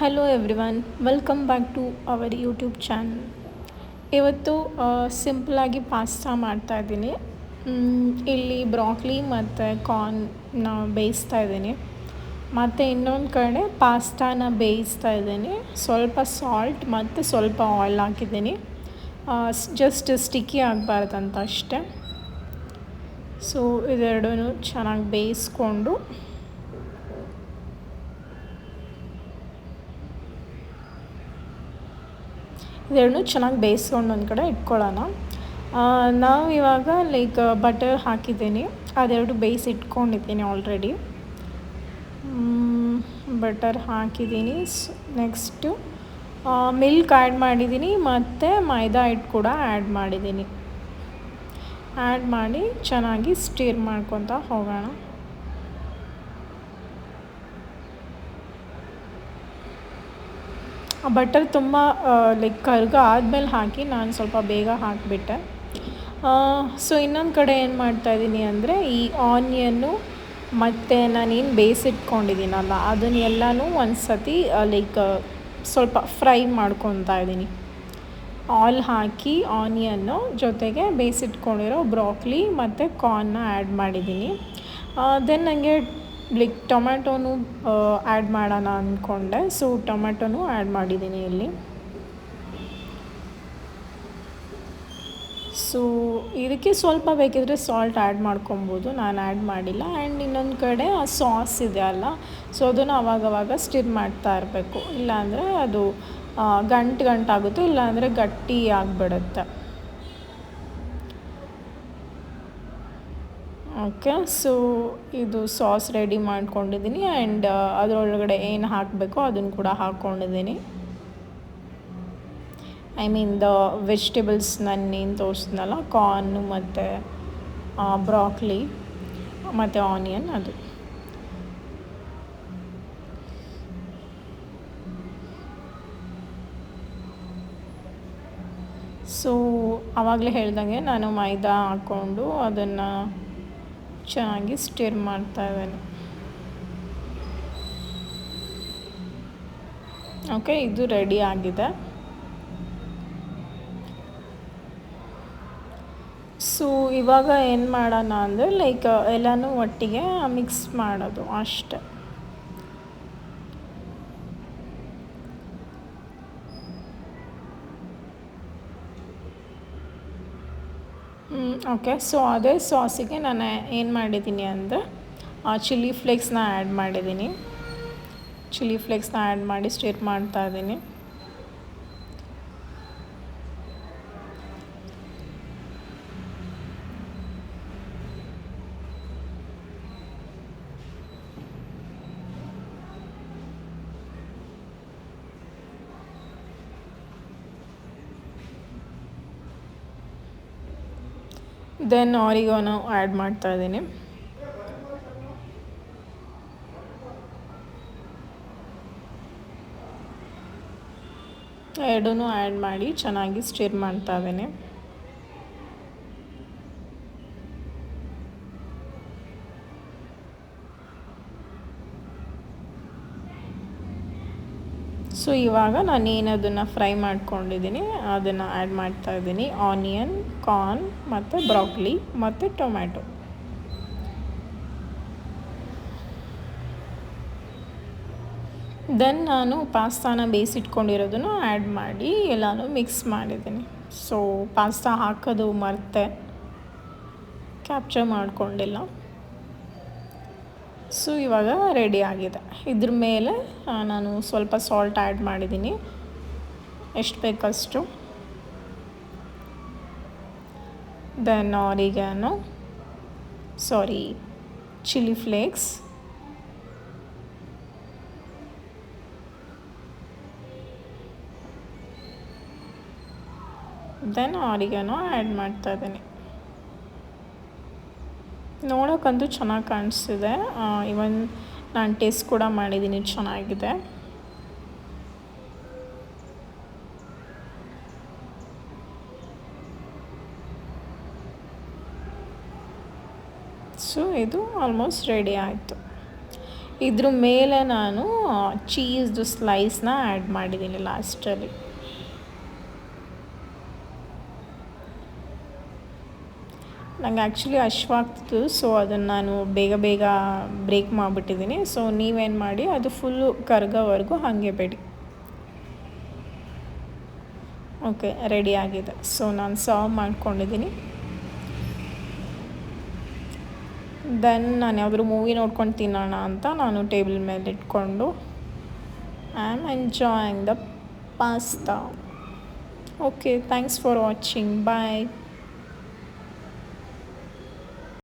Hello everyone, welcome back to our YouTube channel. ಇವತ್ತು ಸಿಂಪಲಾಗಿ pasta ಮಾಡ್ತಾಯಿದ್ದೀನಿ. ಇಲ್ಲಿ ಬ್ರಾಕ್ಲಿ ಮತ್ತು ಕಾರ್ನ್ನ ಬೇಯಿಸ್ತಾ ಇದ್ದೀನಿ. ಮತ್ತು ಇನ್ನೊಂದು ಕಡೆ ಪಾಸ್ತಾನ ಬೇಯಿಸ್ತಾ ಇದ್ದೀನಿ. ಸ್ವಲ್ಪ ಸಾಲ್ಟ್ ಮತ್ತು ಸ್ವಲ್ಪ ಆಯಿಲ್ ಹಾಕಿದ್ದೀನಿ, ಜಸ್ಟ್ ಸ್ಟಿಕ್ಕಿ ಆಗಬಾರ್ದಂತ ಅಷ್ಟೆ. ಸೊ ಇದೆರಡೂ ಚೆನ್ನಾಗಿ ಬೇಯಿಸ್ಕೊಂಡು ಇದೆರಡನ್ನೂ ಚೆನ್ನಾಗಿ ಬೇಯಿಸ್ಕೊಂಡು ಒಂದು ಕಡೆ ಇಟ್ಕೊಳ್ಳೋಣ. ನಾವು ಇವಾಗ ಬಟರ್ ಹಾಕಿದ್ದೀನಿ, ಅದೆರಡು ಬೇಯಿಸಿ ಇಟ್ಕೊಂಡಿದ್ದೀನಿ ಆಲ್ರೆಡಿ. ಬಟರ್ ಹಾಕಿದ್ದೀನಿ. ನೆಕ್ಸ್ಟು ಮಿಲ್ಕ್ ಆ್ಯಡ್ ಮಾಡಿದ್ದೀನಿ ಮತ್ತು ಮೈದಾ ಹಿಟ್ಟು ಕೂಡ ಆ್ಯಡ್ ಮಾಡಿದ್ದೀನಿ. ಆ್ಯಡ್ ಮಾಡಿ ಚೆನ್ನಾಗಿ ಸ್ಟಿರ್ ಮಾಡ್ಕೊತಾ ಹೋಗೋಣ. ಬಟರ್ ತುಂಬ ಕರ್ಗ ಆದಮೇಲೆ ಹಾಕಿ ನಾನು ಸ್ವಲ್ಪ ಬೇಗ ಹಾಕಿಬಿಟ್ಟೆ. ಸೊ ಇನ್ನೊಂದು ಕಡೆ ಏನು ಮಾಡ್ತಾಯಿದ್ದೀನಿ ಅಂದರೆ ಈ ಆನಿಯನ್ನು ಮತ್ತು ನಾನೇನು ಬೇಯಿಸಿಟ್ಕೊಂಡಿದ್ದೀನಲ್ಲ ಅದನ್ನೆಲ್ಲನೂ ಒಂದು ಸತಿ ಸ್ವಲ್ಪ ಫ್ರೈ ಮಾಡ್ಕೊತಾ ಇದ್ದೀನಿ. ಆಯಿಲ್ ಹಾಕಿ ಆನಿಯನ್ನು ಜೊತೆಗೆ ಬೇಯಿಸಿಟ್ಕೊಂಡಿರೋ ಬ್ರಾಕ್ಲಿ ಮತ್ತು ಕಾರ್ನ್ನ ಆ್ಯಡ್ ಮಾಡಿದ್ದೀನಿ. ದೆನ್ ನನಗೆ ಟೊಮ್ಯಾಟೋನು ಆ್ಯಡ್ ಮಾಡೋಣ ಅಂದ್ಕೊಂಡೆ. ಸೊ ಟೊಮ್ಯಾಟೋನು ಆ್ಯಡ್ ಮಾಡಿದ್ದೀನಿ ಇಲ್ಲಿ. ಸೊ ಇದಕ್ಕೆ ಸ್ವಲ್ಪ ಬೇಕಿದ್ರೆ ಸಾಲ್ಟ್ ಆ್ಯಡ್ ಮಾಡ್ಕೊಬೋದು, ನಾನು ಆ್ಯಡ್ ಮಾಡಿಲ್ಲ. ಆ್ಯಂಡ್ ಇನ್ನೊಂದು ಕಡೆ ಆ ಸಾಸ್ ಇದೆ ಅಲ್ಲ, ಸೊ ಅದನ್ನು ಆವಾಗವಾಗ ಸ್ಟಿರ್ ಮಾಡ್ತಾ ಇರಬೇಕು, ಇಲ್ಲಾಂದರೆ ಅದು ಗಂಟಾಗುತ್ತೆ, ಇಲ್ಲಾಂದರೆ ಗಟ್ಟಿ ಆಗಿಬಿಡುತ್ತೆ. ಓಕೆ, ಸೊ ಇದು ಸಾಸ್ ರೆಡಿ ಮಾಡ್ಕೊಂಡಿದ್ದೀನಿ. ಆ್ಯಂಡ್ ಅದರೊಳಗಡೆ ಏನು ಹಾಕಬೇಕೋ ಅದನ್ನು ಕೂಡ ಹಾಕ್ಕೊಂಡಿದ್ದೀನಿ. ದ ವೆಜಿಟೇಬಲ್ಸ್ ನಾನೇನು ತೋರಿಸಿದ್ನಲ್ಲ, ಕಾರ್ನು ಮತ್ತು ಬ್ರಾಕ್ಲಿ ಮತ್ತು ಆನಿಯನ್, ಅದು. ಸೊ ಆವಾಗಲೇ ಹೇಳ್ದಂಗೆ ನಾನು ಮೈದಾ ಹಾಕ್ಕೊಂಡು ಅದನ್ನು ಚೆನ್ನಾಗಿ ಸ್ಟಿರ್ ಮಾಡ್ತಾಯಿದ್ದೇನೆ. ಓಕೆ, ಇದು ರೆಡಿ ಆಗಿದೆ. ಸೊ ಇವಾಗ ಏನು ಮಾಡೋಣ ಅಂದರೆ ಎಲ್ಲನೂ ಒಟ್ಟಿಗೆ ಮಿಕ್ಸ್ ಮಾಡೋದು ಅಷ್ಟೆ. ಓಕೆ, ಸೊ ಅದೇ ಸಾಸಿಗೆ ನಾನು ಏನು ಮಾಡಿದ್ದೀನಿ ಅಂದರೆ ಚಿಲ್ಲಿ ಫ್ಲೇಕ್ಸ್ನ ಆ್ಯಡ್ ಮಾಡಿದ್ದೀನಿ. ಚಿಲ್ಲಿ ಫ್ಲೇಕ್ಸ್ನ ಆ್ಯಡ್ ಮಾಡಿ ಸ್ಟಿರ್ ಮಾಡ್ತಾಯಿದ್ದೀನಿ. ದೆನ್ ಆರಿಗಾನೋ ಆ್ಯಡ್ ಮಾಡ್ತಾಯಿದ್ದೀನಿ. ಎರಡೂ ಆ್ಯಡ್ ಮಾಡಿ ಚೆನ್ನಾಗಿ ಸ್ಟಿರ್ ಮಾಡ್ತಾಯಿದ್ದೀನಿ. ಸೊ ಇವಾಗ ನಾನೇನು ಅದನ್ನು ಫ್ರೈ ಮಾಡ್ಕೊಂಡಿದ್ದೀನಿ ಅದನ್ನು ಆ್ಯಡ್ ಮಾಡ್ತಾಯಿದ್ದೀನಿ. ಆನಿಯನ್, ಕಾರ್ನ್ ಮತ್ತು ಬ್ರಾಕ್ಲಿ ಮತ್ತು ಟೊಮ್ಯಾಟೊ. ದೆನ್ ನಾನು ಪಾಸ್ತಾನ ಬೇಯಿಸಿಟ್ಕೊಂಡಿರೋದನ್ನು ಆ್ಯಡ್ ಮಾಡಿ ಎಲ್ಲನೂ ಮಿಕ್ಸ್ ಮಾಡಿದ್ದೀನಿ. ಸೊ ಪಾಸ್ತಾ ಹಾಕೋದು ಮರೆತೆ, ಕ್ಯಾಪ್ಚರ್ ಮಾಡ್ಕೊಂಡಿಲ್ಲ. ಸೊ ಇವಾಗ ರೆಡಿ ಆಗಿದೆ. ಇದ್ರ ಮೇಲೆ ನಾನು ಸ್ವಲ್ಪ ಸಾಲ್ಟ್ ಆ್ಯಡ್ ಮಾಡಿದ್ದೀನಿ, ಎಷ್ಟು ಬೇಕಷ್ಟು. Then oregano, chilli flakes, then oregano add ಮಾಡ್ತಾಯಿದ್ದೀನಿ. ನೋಡೋಕ್ಕಂತೂ ಚೆನ್ನಾಗಿ ಕಾಣಿಸ್ತಿದೆ. ಇವನ್ ನಾನು ಟೇಸ್ಟ್ ಕೂಡ ಮಾಡಿದ್ದೀನಿ, ಚೆನ್ನಾಗಿದೆ. ಸೊ ಇದು ಆಲ್ಮೋಸ್ಟ್ ರೆಡಿ ಆಯಿತು. ಇದ್ರ ಮೇಲೆ ನಾನು ಚೀಸ್ದು ಸ್ಲೈಸ್ನ ಆ್ಯಡ್ ಮಾಡಿದ್ದೀನಿ ಲಾಸ್ಟಲ್ಲಿ. ನಂಗೆ ಆ್ಯಕ್ಚುಲಿ ಹಶ್ವಾಗ್ತಿತ್ತು, ಸೊ ಅದನ್ನು ನಾನು ಬೇಗ ಬೇಗ ಬ್ರೇಕ್ ಮಾಡಿಬಿಟ್ಟಿದ್ದೀನಿ. ಸೊ ನೀವೇನು ಮಾಡಿ ಅದು ಫುಲ್ಲು ಕರ್ಗೋವರೆಗೂ ಹಾಗೆ ಬೇಡಿ. ಓಕೆ, ರೆಡಿ ಆಗಿದೆ. ಸೊ ನಾನು ಸರ್ವ್ ಮಾಡ್ಕೊಂಡಿದ್ದೀನಿ. ದೆನ್ ನಾನು ಯಾವುದಾದ್ರು ಮೂವಿ ನೋಡ್ಕೊಂಡು ತಿನ್ನೋಣ ಅಂತ ನಾನು ಟೇಬಲ್ ಮೇಲೆ ಇಟ್ಕೊಂಡು I am enjoying the pasta. Okay, thanks for watching. Bye.